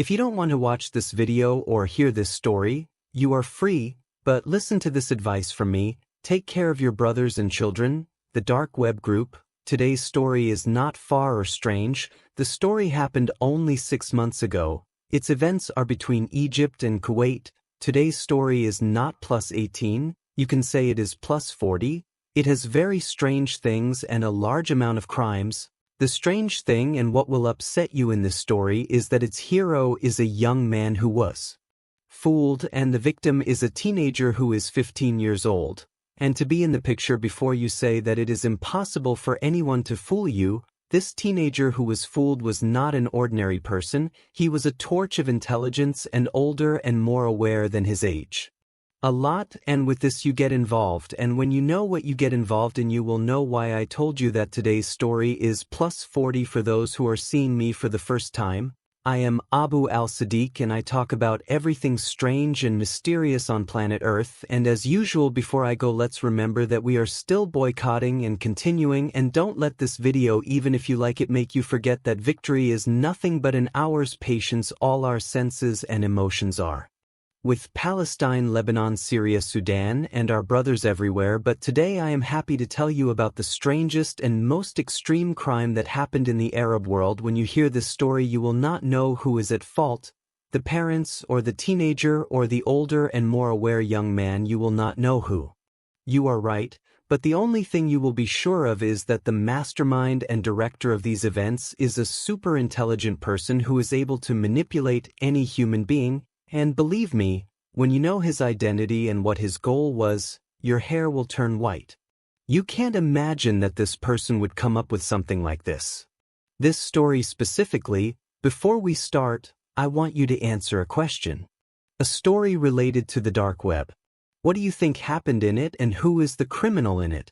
If you don't want to watch this video or hear this story, you are free, but listen to this advice from me. Take care of your brothers and children. The dark web group. Today's story is not far or strange. The story happened only 6 months ago. Its events are between Egypt and Kuwait. Today's story is not +18. You can say it is +40. It has very strange things and a large amount of crimes. The strange thing and what will upset you in this story is that its hero is a young man who was fooled, and the victim is a teenager who is 15 years old. And to be in the picture before you say that it is impossible for anyone to fool you, this teenager who was fooled was not an ordinary person. He was a torch of intelligence and older and more aware than his age. A lot, and with this you get involved, and when you know what you get involved in you will know why I told you that today's story is +40 for those who are seeing me for the first time. I am Abu Al-Sadiq and I talk about everything strange and mysterious on planet Earth, and as usual before I go, let's remember that we are still boycotting and continuing, and don't let this video, even if you like it, make you forget that victory is nothing but an hour's patience. All our senses and emotions are with Palestine, Lebanon, Syria, Sudan, and our brothers everywhere, but today I am happy to tell you about the strangest and most extreme crime that happened in the Arab world. When you hear this story, you will not know who is at fault, the parents or the teenager or the older and more aware young man. You will not know who. You are right, but the only thing you will be sure of is that the mastermind and director of these events is a super intelligent person who is able to manipulate any human being. And believe me, when you know his identity and what his goal was, your hair will turn white. You can't imagine that this person would come up with something like this. This story specifically, before we start, I want you to answer a question. A story related to the dark web. What do you think happened in it and who is the criminal in it?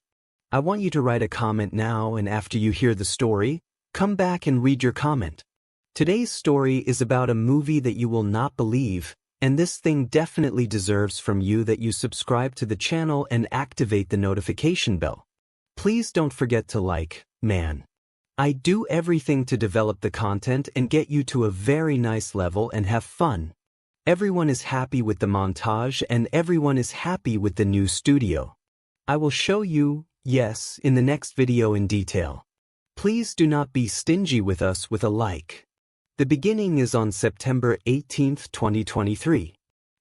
I want you to write a comment now, and after you hear the story, come back and read your comment. Today's story is about a movie that you will not believe, and this thing definitely deserves from you that you subscribe to the channel and activate the notification bell. Please don't forget to like, man. I do everything to develop the content and get you to a very nice level and have fun. Everyone is happy with the montage and everyone is happy with the new studio. I will show you, yes, in the next video in detail. Please do not be stingy with us with a like. The beginning is on September 18, 2023.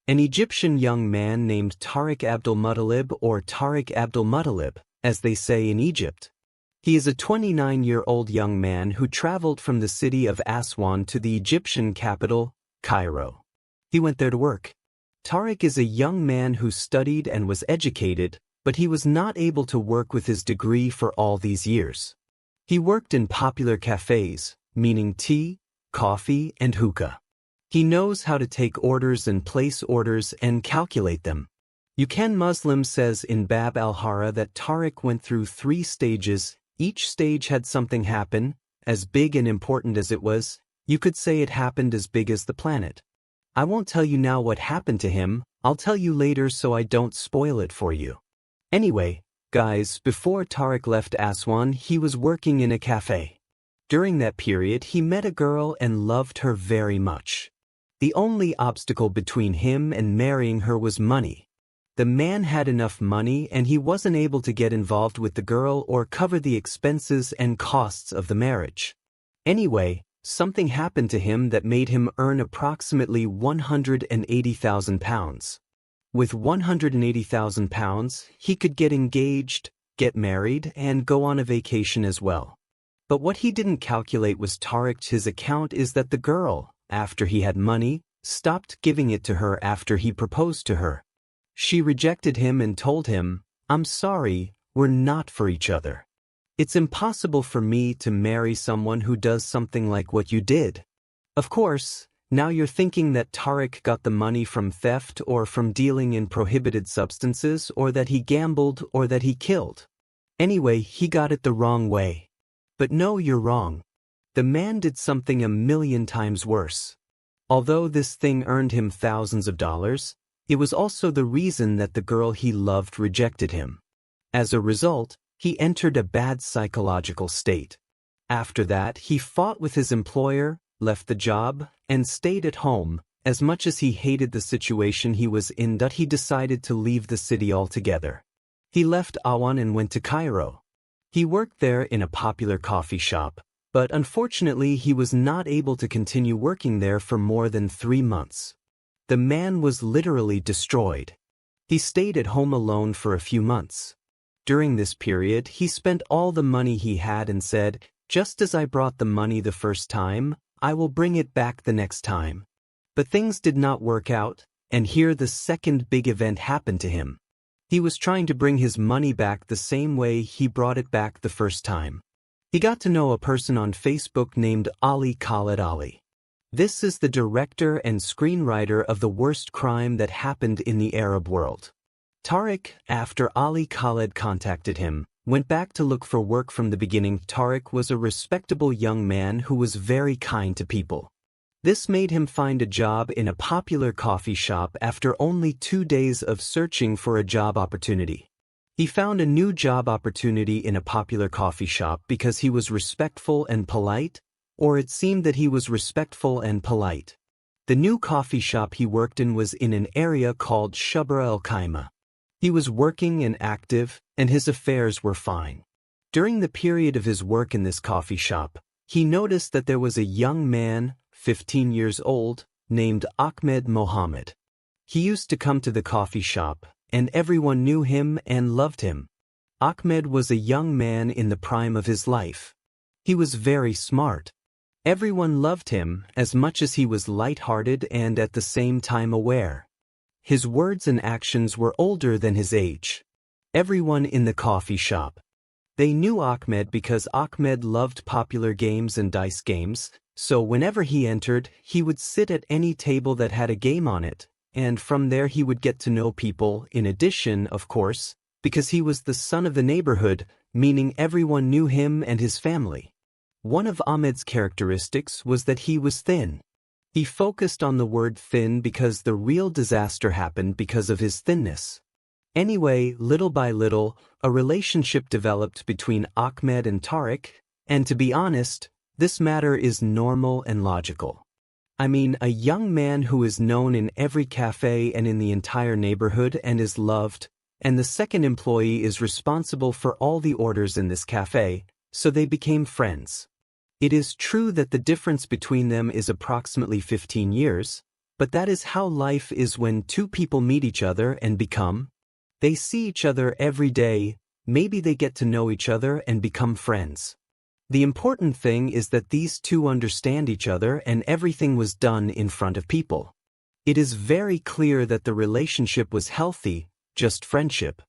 An Egyptian young man named Tarek Abdul-Muttalib, or Tarek Abdul-Muttalib, as they say in Egypt. He is a 29-year-old young man who traveled from the city of Aswan to the Egyptian capital, Cairo. He went there to work. Tarek is a young man who studied and was educated, but he was not able to work with his degree for all these years. He worked in popular cafes, meaning tea, coffee, and hookah. He knows how to take orders and place orders and calculate them. Yukan Muslim says in Bab al-Hara that Tarek went through 3 stages. Each stage had something happen, as big and important as it was. You could say it happened as big as the planet. I won't tell you now what happened to him. I'll tell you later so I don't spoil it for you. Anyway, guys, before Tarek left Aswan, he was working in a cafe. During that period, he met a girl and loved her very much. The only obstacle between him and marrying her was money. The man had enough money and he wasn't able to get involved with the girl or cover the expenses and costs of the marriage. Anyway, something happened to him that made him earn approximately £180,000. With £180,000, he could get engaged, get married, and go on a vacation as well. But what he didn't calculate was his account is that the girl, after he had money, stopped giving it to her after he proposed to her. She rejected him and told him, "I'm sorry, we're not for each other. It's impossible for me to marry someone who does something like what you did." Of course, now you're thinking that Tarek got the money from theft or from dealing in prohibited substances or that he gambled or that he killed. Anyway, he got it the wrong way. But no, you're wrong. The man did something 1,000,000 times worse. Although this thing earned him thousands of dollars, it was also the reason that the girl he loved rejected him. As a result, he entered a bad psychological state. After that, he fought with his employer, left the job, and stayed at home. As much as he hated the situation he was in, that he decided to leave the city altogether. He left Awan and went to Cairo. He worked there in a popular coffee shop, but unfortunately he was not able to continue working there for more than 3 months. The man was literally destroyed. He stayed at home alone for a few months. During this period, he spent all the money he had and said, "Just as I brought the money the first time, I will bring it back the next time." But things did not work out, and here the second big event happened to him. He was trying to bring his money back the same way he brought it back the first time. He got to know a person on Facebook named Ali Khaled. Ali. This is the director and screenwriter of the worst crime that happened in the Arab world. Tarek, after Ali Khaled contacted him, went back to look for work from the beginning. Tarek was a respectable young man who was very kind to people. This made him find a job in a popular coffee shop after only 2 days of searching for a job opportunity. He found a new job opportunity in a popular coffee shop because he was respectful and polite, or it seemed that he was respectful and polite. The new coffee shop he worked in was in an area called Shubra al-Khaima. He was working and active, and his affairs were fine. During the period of his work in this coffee shop, he noticed that there was a young man, 15 years old, named Ahmed Mohammed. He used to come to the coffee shop, and everyone knew him and loved him. Ahmed was a young man in the prime of his life. He was very smart. Everyone loved him as much as he was light-hearted and at the same time aware. His words and actions were older than his age. Everyone in the coffee shop. They knew Ahmed because Ahmed loved popular games and dice games, so whenever he entered, he would sit at any table that had a game on it, and from there he would get to know people. In addition, of course, because he was the son of the neighborhood, meaning everyone knew him and his family. One of Ahmed's characteristics was that he was thin. He focused on the word thin because the real disaster happened because of his thinness. Anyway, little by little, a relationship developed between Ahmed and Tarek, and to be honest, this matter is normal and logical. I mean, a young man who is known in every cafe and in the entire neighborhood and is loved, and the second employee is responsible for all the orders in this cafe, so they became friends. It is true that the difference between them is approximately 15 years, but that is how life is when two people meet each other and become. They see each other every day, maybe they get to know each other and become friends. The important thing is that these two understand each other and everything was done in front of people. It is very clear that the relationship was healthy, just friendship.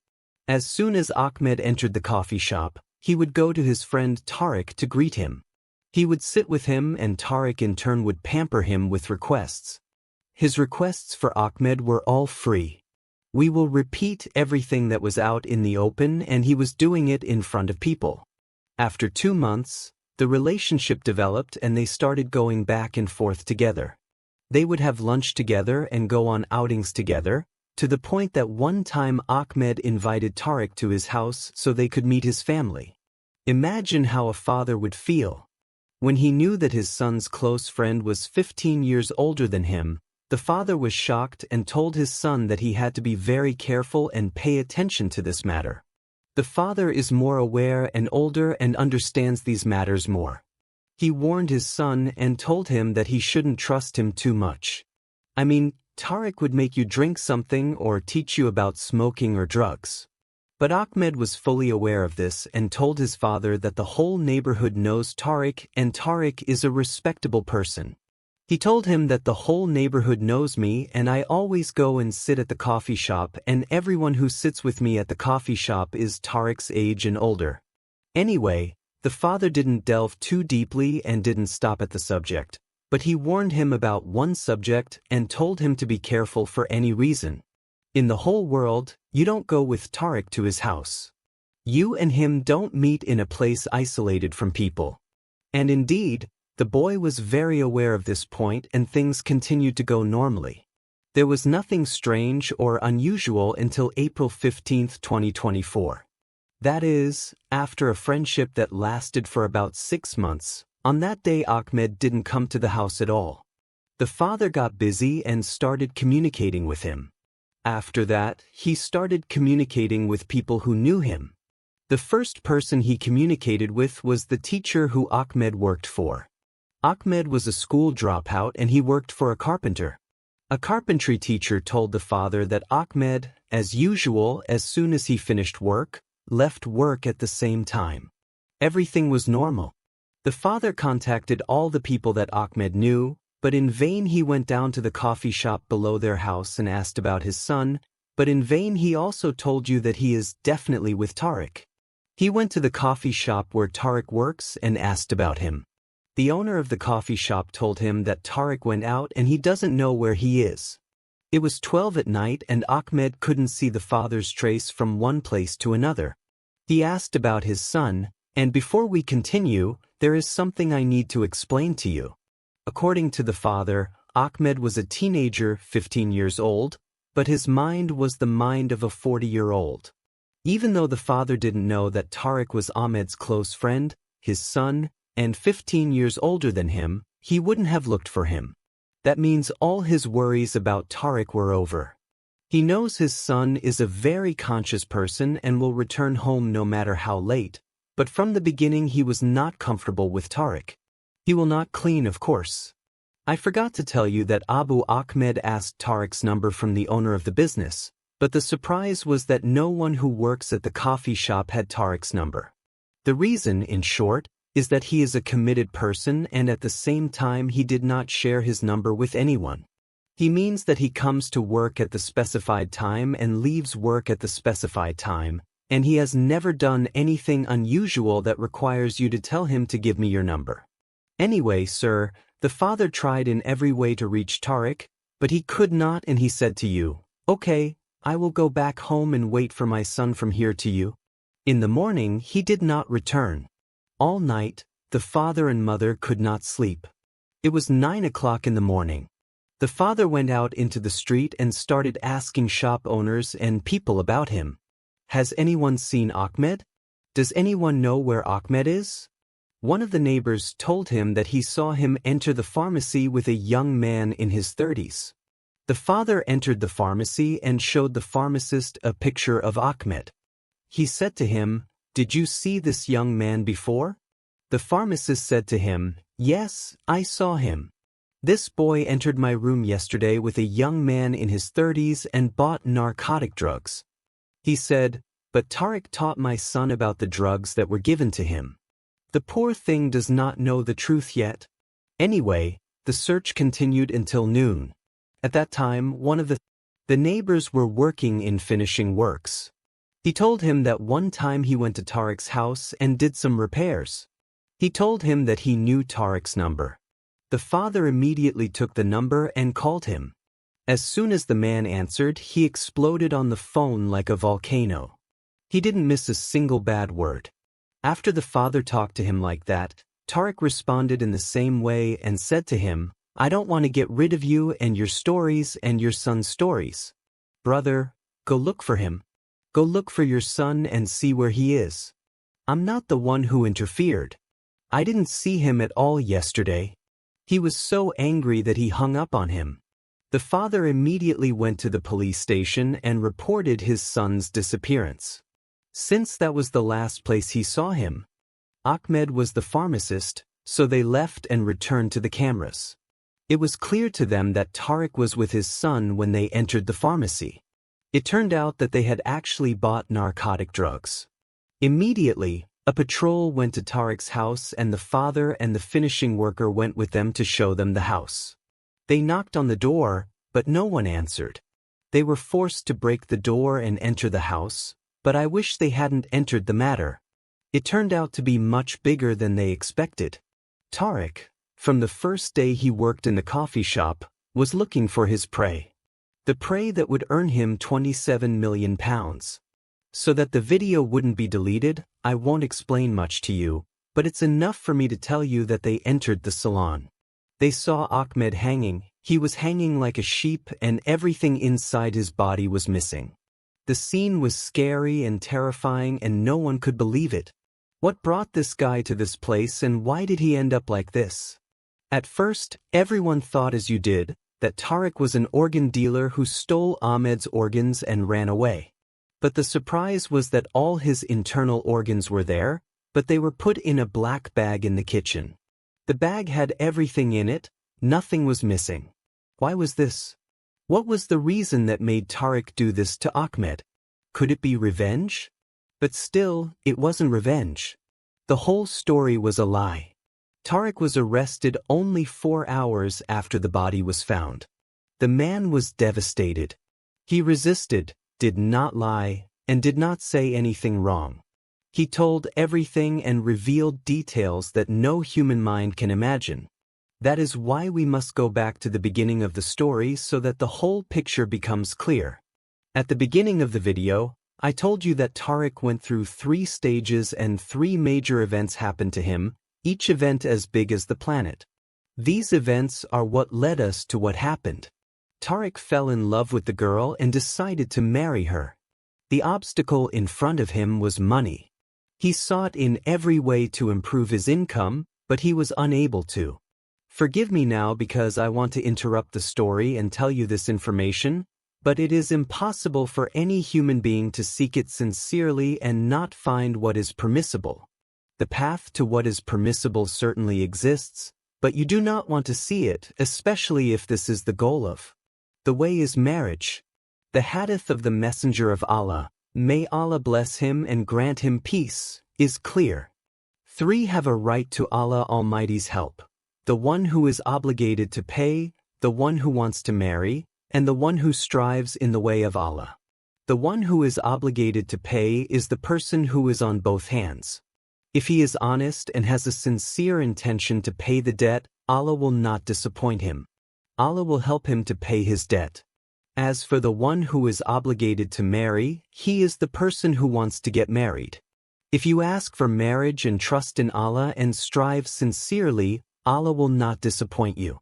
As soon as Ahmed entered the coffee shop, he would go to his friend Tarek to greet him. He would sit with him and Tarek in turn would pamper him with requests. His requests for Ahmed were all free. We will repeat everything that was out in the open, and he was doing it in front of people. After 2 months, the relationship developed and they started going back and forth together. They would have lunch together and go on outings together, to the point that one time Ahmed invited Tarek to his house so they could meet his family. Imagine how a father would feel. When he knew that his son's close friend was 15 years older than him, the father was shocked and told his son that he had to be very careful and pay attention to this matter. The father is more aware and older and understands these matters more. He warned his son and told him that he shouldn't trust him too much. I mean, Tarek would make you drink something or teach you about smoking or drugs. But Ahmed was fully aware of this and told his father that the whole neighborhood knows Tarek and Tarek is a respectable person. He told him that the whole neighborhood knows me and I always go and sit at the coffee shop and everyone who sits with me at the coffee shop is Tarek's age and older. Anyway, the father didn't delve too deeply and didn't stop at the subject, but he warned him about one subject and told him to be careful for any reason. In the whole world, you don't go with Tarek to his house. You and him don't meet in a place isolated from people. And indeed, the boy was very aware of this point and things continued to go normally. There was nothing strange or unusual until April 15, 2024. That is, after a friendship that lasted for about 6 months, On that day Ahmed didn't come to the house at all. The father got busy and started communicating with him. After that, he started communicating with people who knew him. The first person he communicated with was the teacher who Ahmed worked for. Ahmed was a school dropout and he worked for a carpenter. A carpentry teacher told the father that Ahmed, as usual, as soon as he finished work, left work at the same time. Everything was normal. The father contacted all the people that Ahmed knew, but in vain he went down to the coffee shop below their house and asked about his son, but in vain he also told you that he is definitely with Tarek. He went to the coffee shop where Tarek works and asked about him. The owner of the coffee shop told him that Tarek went out and he doesn't know where he is. It was 12 at night and Ahmed couldn't see the father's trace from one place to another. He asked about his son, and before we continue, there is something I need to explain to you. According to the father, Ahmed was a teenager, 15 years old, but his mind was the mind of a 40-year-old. Even though the father didn't know that Tarek was Ahmed's close friend, his son, and 15 years older than him, he wouldn't have looked for him. That means all his worries about Tarek were over. He knows his son is a very conscious person and will return home no matter how late, but from the beginning he was not comfortable with Tarek. He will not clean, of course. I forgot to tell you that Abu Ahmed asked Tarek's number from the owner of the business, but the surprise was that no one who works at the coffee shop had Tarek's number. The reason, in short, is that he is a committed person and at the same time he did not share his number with anyone. He means that he comes to work at the specified time and leaves work at the specified time, and he has never done anything unusual that requires you to tell him to give me your number. Anyway, sir, the father tried in every way to reach Tarek, but he could not, and he said to you, "Okay, I will go back home and wait for my son from here to you." In the morning, he did not return. All night, the father and mother could not sleep. It was 9 o'clock in the morning. The father went out into the street and started asking shop owners and people about him. Has anyone seen Ahmed? Does anyone know where Ahmed is? One of the neighbors told him that he saw him enter the pharmacy with a young man in his 30s. The father entered the pharmacy and showed the pharmacist a picture of Ahmed. He said to him, "Did you see this young man before?" The pharmacist said to him, "Yes, I saw him. This boy entered my room yesterday with a young man in his 30s and bought narcotic drugs." He said, "But Tarek taught my son about the drugs that were given to him. The poor thing does not know the truth yet." Anyway, the search continued until noon. At that time, one of the neighbors were working in finishing works. He told him that one time he went to Tarek's house and did some repairs. He told him that he knew Tarek's number. The father immediately took the number and called him. As soon as the man answered, he exploded on the phone like a volcano. He didn't miss a single bad word. After the father talked to him like that, Tarek responded in the same way and said to him, "I don't want to get rid of you and your stories and your son's stories. Brother, go look for him. Go look for your son and see where he is. I'm not the one who interfered. I didn't see him at all yesterday." He was so angry that he hung up on him. The father immediately went to the police station and reported his son's disappearance. Since that was the last place he saw him, Ahmed was the pharmacist, so they left and returned to the cameras. It was clear to them that Tarek was with his son when they entered the pharmacy. It turned out that they had actually bought narcotic drugs. Immediately, a patrol went to Tarek's house and the father and the finishing worker went with them to show them the house. They knocked on the door, but no one answered. They were forced to break the door and enter the house, but I wish they hadn't entered the matter. It turned out to be much bigger than they expected. Tarek, from the first day he worked in the coffee shop, was looking for his prey. The prey that would earn him £27 million. So that the video wouldn't be deleted, I won't explain much to you, but it's enough for me to tell you that they entered the salon. They saw Ahmed hanging. He was hanging like a sheep and everything inside his body was missing. The scene was scary and terrifying and no one could believe it. What brought this guy to this place and why did he end up like this? At first, everyone thought as you did, that Tarek was an organ dealer who stole Ahmed's organs and ran away. But the surprise was that all his internal organs were there, but they were put in a black bag in the kitchen. The bag had everything in it, nothing was missing. Why was this? What was the reason that made Tarek do this to Ahmed? Could it be revenge? But still, it wasn't revenge. The whole story was a lie. Tarek was arrested only 4 hours after the body was found. The man was devastated. He resisted, did not lie, and did not say anything wrong. He told everything and revealed details that no human mind can imagine. That is why we must go back to the beginning of the story so that the whole picture becomes clear. At the beginning of the video, I told you that Tarek went through 3 stages and 3 major events happened to him, each event as big as the planet. These events are what led us to what happened. Tarek fell in love with the girl and decided to marry her. The obstacle in front of him was money. He sought in every way to improve his income, but he was unable to. Forgive me now because I want to interrupt the story and tell you this information, but it is impossible for any human being to seek it sincerely and not find what is permissible. The path to what is permissible certainly exists, but you do not want to see it, especially if this is the goal of. The way is marriage. The hadith of the Messenger of Allah, may Allah bless him and grant him peace, is clear. 3 have a right to Allah Almighty's help. The one who is obligated to pay, the one who wants to marry, and the one who strives in the way of Allah. The one who is obligated to pay is the person who is on both hands. If he is honest and has a sincere intention to pay the debt, Allah will not disappoint him. Allah will help him to pay his debt. As for the one who is obligated to marry, he is the person who wants to get married. If you ask for marriage and trust in Allah and strive sincerely, Allah will not disappoint you.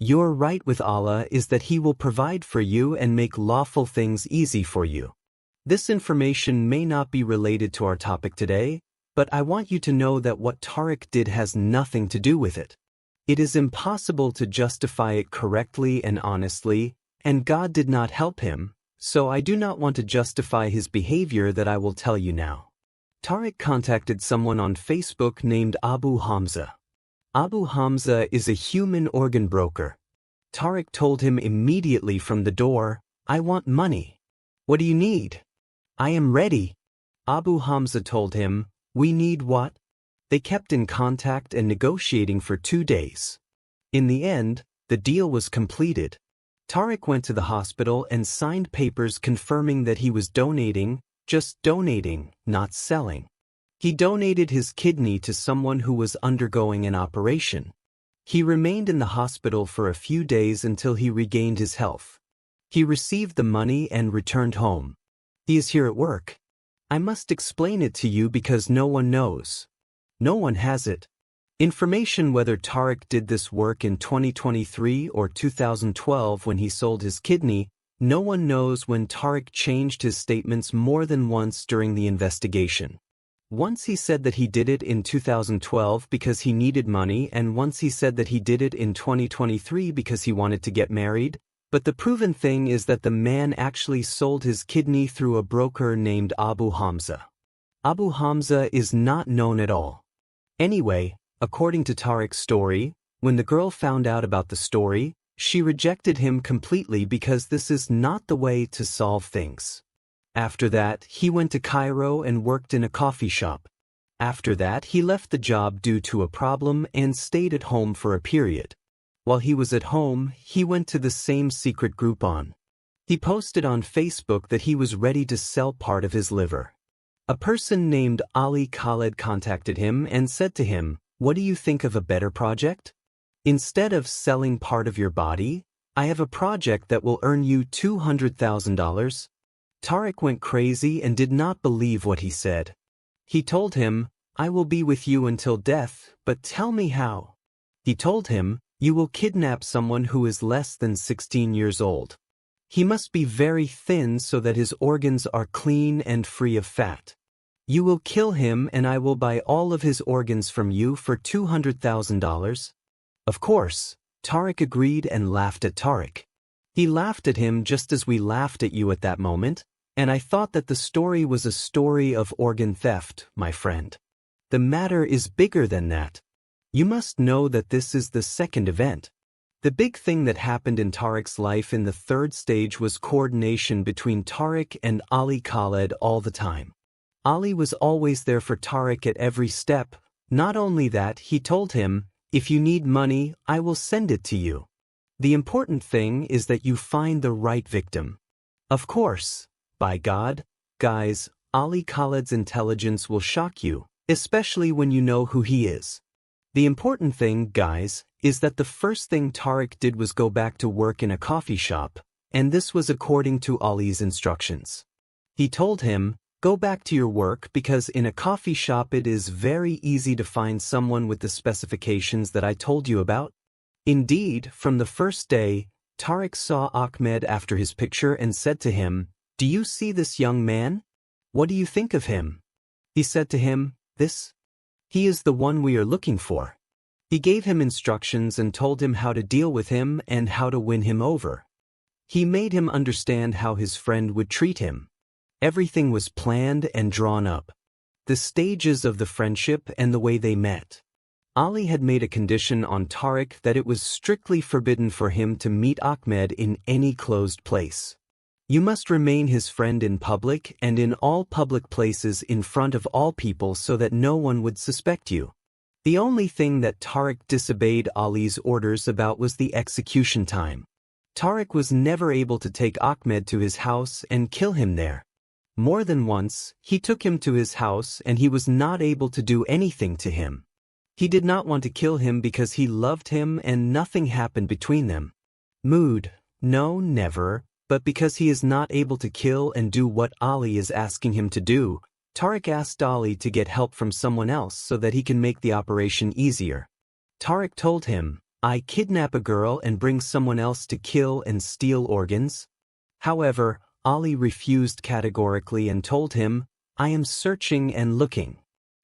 Your right with Allah is that He will provide for you and make lawful things easy for you. This information may not be related to our topic today, but I want you to know that what Tarek did has nothing to do with it. It is impossible to justify it correctly and honestly, and God did not help him, so I do not want to justify his behavior that I will tell you now. Tarek contacted someone on Facebook named Abu Hamza. Abu Hamza is a human organ broker. Tarek told him immediately from the door, "I want money." "What do you need?" "I am ready." Abu Hamza told him, "We need what?" They kept in contact and negotiating for 2 days. In the end, the deal was completed. Tarek went to the hospital and signed papers confirming that he was donating, just donating, not selling. He donated his kidney to someone who was undergoing an operation. He remained in the hospital for a few days until he regained his health. He received the money and returned home. He is here at work. I must explain it to you because no one knows. No one has it. Information whether Tarek did this work in 2023 or 2012 when he sold his kidney, no one knows when Tarek changed his statements more than once during the investigation. Once he said that he did it in 2012 because he needed money, and once he said that he did it in 2023 because he wanted to get married, but the proven thing is that the man actually sold his kidney through a broker named Abu Hamza. Abu Hamza is not known at all. Anyway, according to Tarek's story, when the girl found out about the story, she rejected him completely because this is not the way to solve things. After that, he went to Cairo and worked in a coffee shop. After that, he left the job due to a problem and stayed at home for a period. While he was at home, he went to the same secret Groupon. He posted on Facebook that he was ready to sell part of his liver. A person named Ali Khaled contacted him and said to him, "What do you think of a better project? Instead of selling part of your body, I have a project that will earn you $200,000. Tarek went crazy and did not believe what he said. He told him, "I will be with you until death, but tell me how." He told him, "You will kidnap someone who is less than 16 years old. He must be very thin so that his organs are clean and free of fat. You will kill him and I will buy all of his organs from you for $200,000. Of course, Tarek agreed and laughed at Tarek. He laughed at him just as we laughed at you at that moment, and I thought that the story was a story of organ theft, my friend. The matter is bigger than that. You must know that this is the second event. The big thing that happened in Tarek's life in the third stage was coordination between Tarek and Ali Khaled all the time. Ali was always there for Tarek at every step. Not only that, he told him, "If you need money, I will send it to you. The important thing is that you find the right victim." Of course, by God, guys, Ali Khaled's intelligence will shock you, especially when you know who he is. The important thing, guys, is that the first thing Tarek did was go back to work in a coffee shop, and this was according to Ali's instructions. He told him, "Go back to your work because in a coffee shop it is very easy to find someone with the specifications that I told you about." Indeed, from the first day, Tarek saw Ahmed after his picture and said to him, "Do you see this young man? What do you think of him?" He said to him, He is the one we are looking for." He gave him instructions and told him how to deal with him and how to win him over. He made him understand how his friend would treat him. Everything was planned and drawn up. The stages of the friendship and the way they met. Ali had made a condition on Tarek that it was strictly forbidden for him to meet Ahmed in any closed place. You must remain his friend in public and in all public places in front of all people so that no one would suspect you. The only thing that Tarek disobeyed Ali's orders about was the execution time. Tarek was never able to take Ahmed to his house and kill him there. More than once, he took him to his house and he was not able to do anything to him. He did not want to kill him because he loved him and nothing happened between them. No, never. But because he is not able to kill and do what Ali is asking him to do, Tarek asked Ali to get help from someone else so that he can make the operation easier. Tarek told him, "I kidnap a girl and bring someone else to kill and steal organs." However, Ali refused categorically and told him, "I am searching and looking.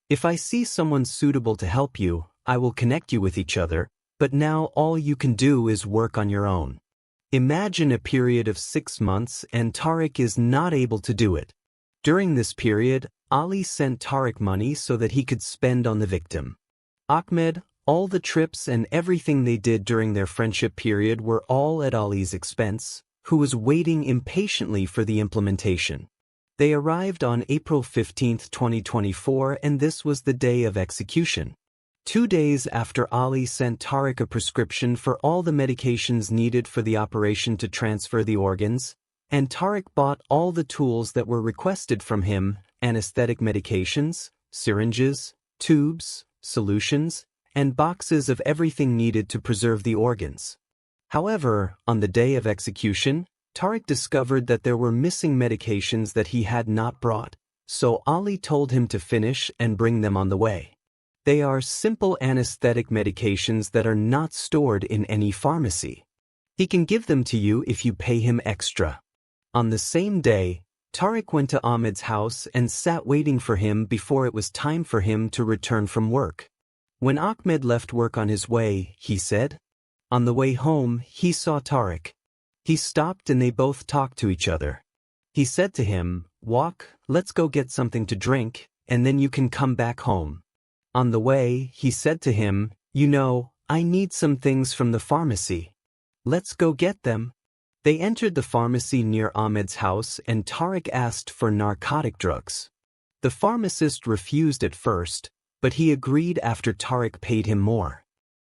If I see someone suitable to help you, I will connect you with each other, but now all you can do is work on your own." Imagine a period of 6 months and Tarek is not able to do it. During this period, Ali sent Tarek money so that he could spend on the victim. Ahmed, all the trips and everything they did during their friendship period were all at Ali's expense, who was waiting impatiently for the implementation. They arrived on April 15, 2024, and this was the day of execution. 2 days after Ali sent Tarek a prescription for all the medications needed for the operation to transfer the organs, and Tarek bought all the tools that were requested from him: anesthetic medications, syringes, tubes, solutions, and boxes of everything needed to preserve the organs. However, on the day of execution, Tarek discovered that there were missing medications that he had not brought, so Ali told him to finish and bring them on the way. They are simple anesthetic medications that are not stored in any pharmacy. He can give them to you if you pay him extra. On the same day, Tarek went to Ahmed's house and sat waiting for him before it was time for him to return from work. When Ahmed left work on his way, he said, on the way home, he saw Tarek. He stopped and they both talked to each other. He said to him, "Walk, let's go get something to drink, and then you can come back home." On the way, he said to him, "I need some things from the pharmacy. Let's go get them." They entered the pharmacy near Ahmed's house and Tarek asked for narcotic drugs. The pharmacist refused at first, but he agreed after Tarek paid him more.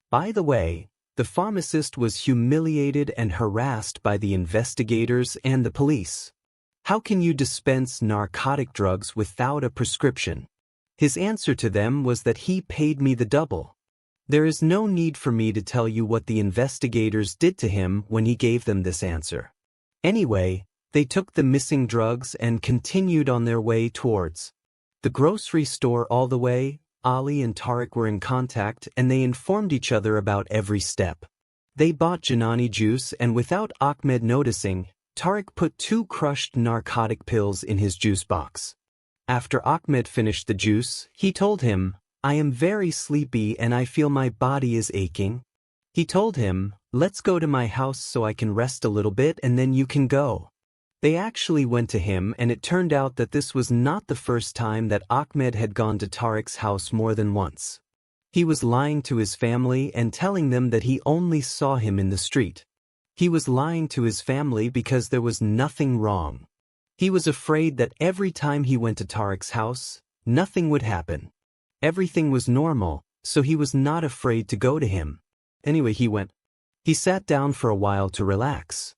By the way, the pharmacist was humiliated and harassed by the investigators and the police. How can you dispense narcotic drugs without a prescription? His answer to them was that he paid me the double. There is no need for me to tell you what the investigators did to him when he gave them this answer. Anyway, they took the missing drugs and continued on their way towards the grocery store. All the way, Ali and Tarek were in contact and they informed each other about every step. They bought Janani juice and without Ahmed noticing, Tarek put 2 crushed narcotic pills in his juice box. After Ahmed finished the juice, he told him, "I am very sleepy and I feel my body is aching." He told him, "Let's go to my house so I can rest a little bit and then you can go." They actually went to him, and it turned out that this was not the first time that Ahmed had gone to Tarek's house more than once. He was lying to his family and telling them that he only saw him in the street. He was lying to his family because there was nothing wrong. He was afraid that every time he went to Tarek's house, nothing would happen. Everything was normal, so he was not afraid to go to him. Anyway, he went. He sat down for a while to relax.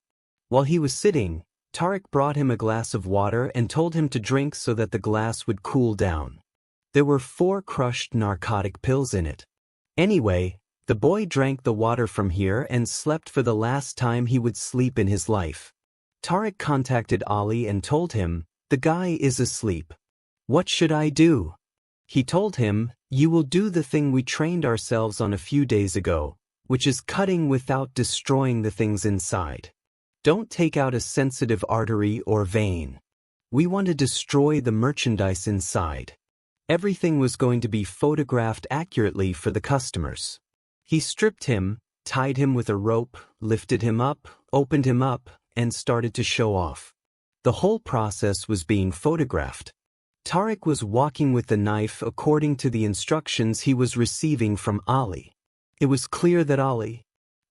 While he was sitting, Tarek brought him a glass of water and told him to drink so that the glass would cool down. There were 4 crushed narcotic pills in it. Anyway, the boy drank the water from here and slept for the last time he would sleep in his life. Tarek contacted Ali and told him, "The guy is asleep. What should I do?" He told him, "You will do the thing we trained ourselves on a few days ago, which is cutting without destroying the things inside. Don't take out a sensitive artery or vein. We want to destroy the merchandise inside." Everything was going to be photographed accurately for the customers. He stripped him, tied him with a rope, lifted him up, opened him up, and started to show off. The whole process was being photographed. Tarek was walking with the knife according to the instructions he was receiving from Ali. It was clear that Ali,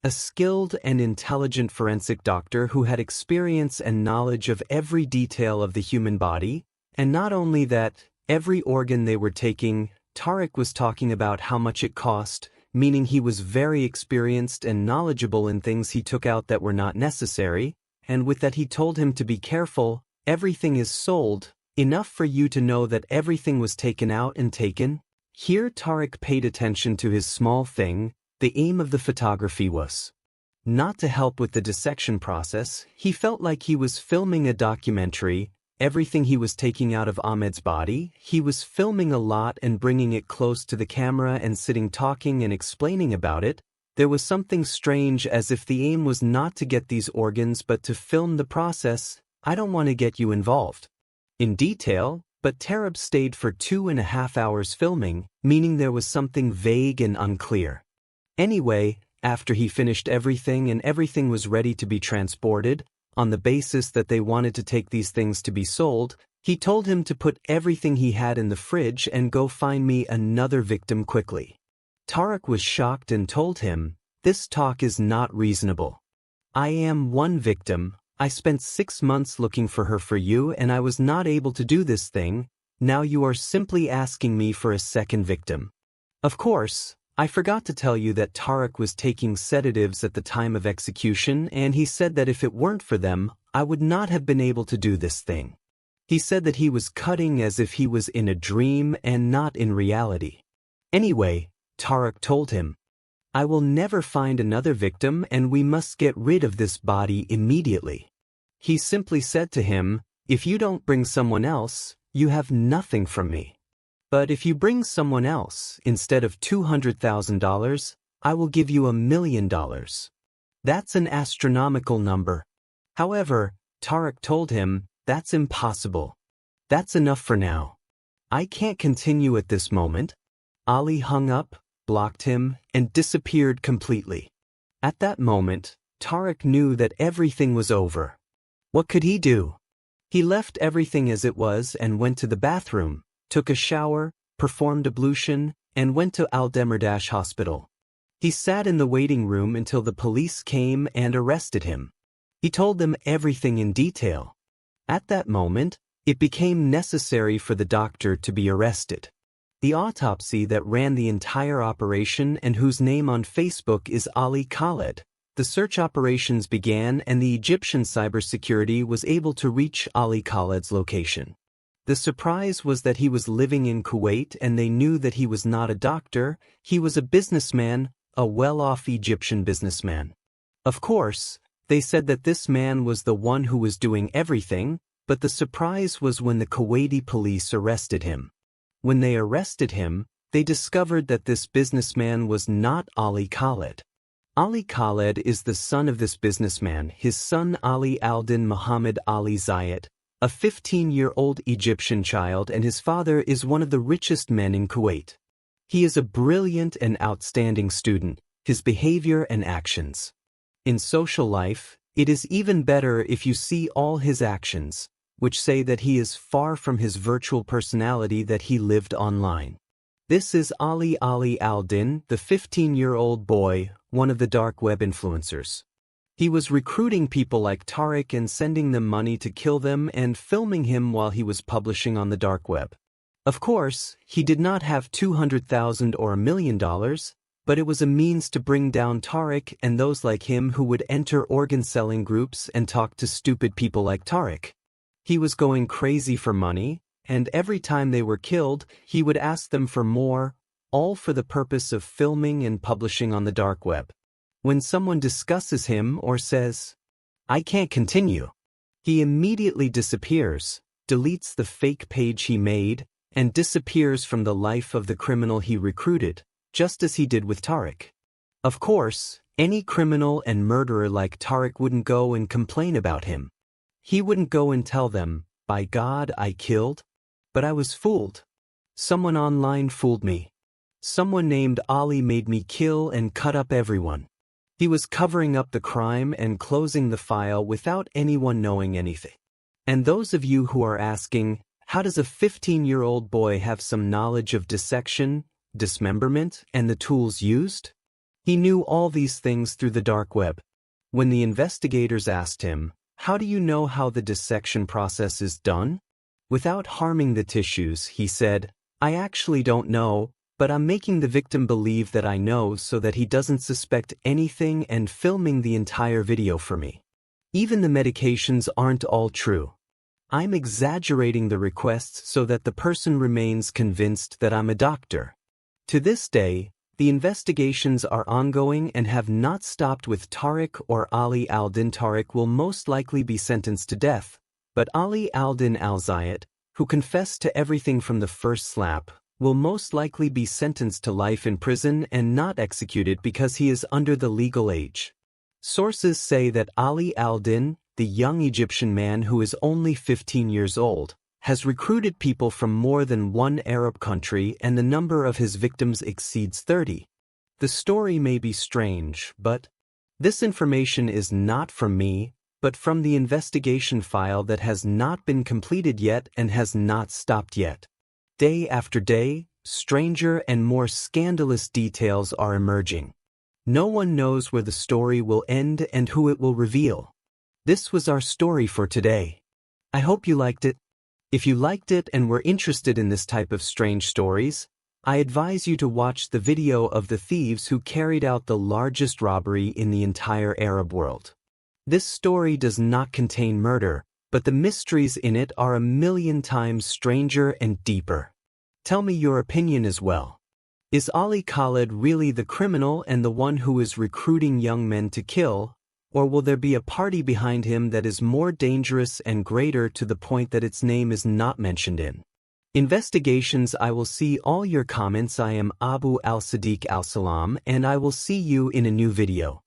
a skilled and intelligent forensic doctor who had experience and knowledge of every detail of the human body, and not only that, every organ they were taking, Tarek was talking about how much it cost, meaning he was very experienced and knowledgeable in things he took out that were not necessary, and with that he told him to be careful, everything is sold, enough for you to know that everything was taken out and taken. Here Tarek paid attention to his small thing. The aim of the photography was not to help with the dissection process. He felt like he was filming a documentary. Everything he was taking out of Ahmed's body, he was filming a lot and bringing it close to the camera and sitting talking and explaining about it. There was something strange, as if the aim was not to get these organs but to film the process. "I don't want to get you involved in detail," but Tarek stayed for 2.5 hours filming, meaning there was something vague and unclear. Anyway, after he finished everything and everything was ready to be transported, on the basis that they wanted to take these things to be sold, he told him to put everything he had in the fridge and go find me another victim quickly. Tarek was shocked and told him, "This talk is not reasonable. I am one victim. I spent 6 months looking for her for you and I was not able to do this thing. Now you are simply asking me for a second victim." Of course, I forgot to tell you that Tarek was taking sedatives at the time of execution, and he said that if it weren't for them, I would not have been able to do this thing. He said that he was cutting as if he was in a dream and not in reality. Anyway, Tarek told him, "I will never find another victim and we must get rid of this body immediately." He simply said to him, "If you don't bring someone else, you have nothing from me. But if you bring someone else, instead of $200,000, I will give you $1 million. That's an astronomical number." However, Tarek told him, "That's impossible. That's enough for now. I can't continue at this moment." Ali hung up, blocked him, and disappeared completely. At that moment, Tarek knew that everything was over. What could he do? He left everything as it was and went to the bathroom, took a shower, performed ablution, and went to Al-Demirdash Hospital. He sat in the waiting room until the police came and arrested him. He told them everything in detail. At that moment, it became necessary for the doctor to be arrested. The autopsy that ran the entire operation and whose name on Facebook is Ali Khaled. The search operations began and the Egyptian cybersecurity was able to reach Ali Khaled's location. The surprise was that he was living in Kuwait and they knew that he was not a doctor, he was a businessman, a well-off Egyptian businessman. Of course, they said that this man was the one who was doing everything, but the surprise was when the Kuwaiti police arrested him. When they arrested him, they discovered that this businessman was not Ali Khaled. Ali Khaled is the son of this businessman. His son Ali Aldin Muhammad Ali Zayed, a 15-year-old Egyptian child, and his father is one of the richest men in Kuwait. He is a brilliant and outstanding student, his behavior and actions. In social life, it is even better if you see all his actions, which say that he is far from his virtual personality that he lived online. This is Ali Al-Din, the 15-year-old boy, one of the dark web influencers. He was recruiting people like Tarek and sending them money to kill them and filming him while he was publishing on the dark web. Of course, he did not have $200,000 or $1 million, but it was a means to bring down Tarek and those like him who would enter organ-selling groups and talk to stupid people like Tarek. He was going crazy for money, and every time they were killed, he would ask them for more, all for the purpose of filming and publishing on the dark web. When someone discusses him or says, "I can't continue," he immediately disappears, deletes the fake page he made, and disappears from the life of the criminal he recruited, just as he did with Tarek. Of course, any criminal and murderer like Tarek wouldn't go and complain about him. He wouldn't go and tell them, "By God, I killed, but I was fooled. Someone online fooled me. Someone named Ali made me kill and cut up everyone." He was covering up the crime and closing the file without anyone knowing anything. And those of you who are asking, how does a 15-year-old boy have some knowledge of dissection, dismemberment, and the tools used? He knew all these things through the dark web. When the investigators asked him, "How do you know how the dissection process is done?" Without harming the tissues, he said, "I actually don't know, but I'm making the victim believe that I know so that he doesn't suspect anything and filming the entire video for me. Even the medications aren't all true. I'm exaggerating the requests so that the person remains convinced that I'm a doctor." To this day, the investigations are ongoing and have not stopped with Tarek or Ali Al-Din. Tarek will most likely be sentenced to death, but Ali Al-Din Al-Zayat, who confessed to everything from the first slap, will most likely be sentenced to life in prison and not executed because he is under the legal age. Sources say that Ali Al-Din, the young Egyptian man who is only 15 years old, has recruited people from more than one Arab country, and the number of his victims exceeds 30. The story may be strange, but this information is not from me, but from the investigation file that has not been completed yet and has not stopped yet. Day after day, stranger and more scandalous details are emerging. No one knows where the story will end and who it will reveal. This was our story for today. I hope you liked it. If you liked it and were interested in this type of strange stories, I advise you to watch the video of the thieves who carried out the largest robbery in the entire Arab world. This story does not contain murder, but the mysteries in it are 1,000,000 times stranger and deeper. Tell me your opinion as well. Is Ali Khaled really the criminal and the one who is recruiting young men to kill, or will there be a party behind him that is more dangerous and greater to the point that its name is not mentioned in investigations? I will see all your comments. I am Abu Al-Sadiq Al-Salam, and I will see you in a new video.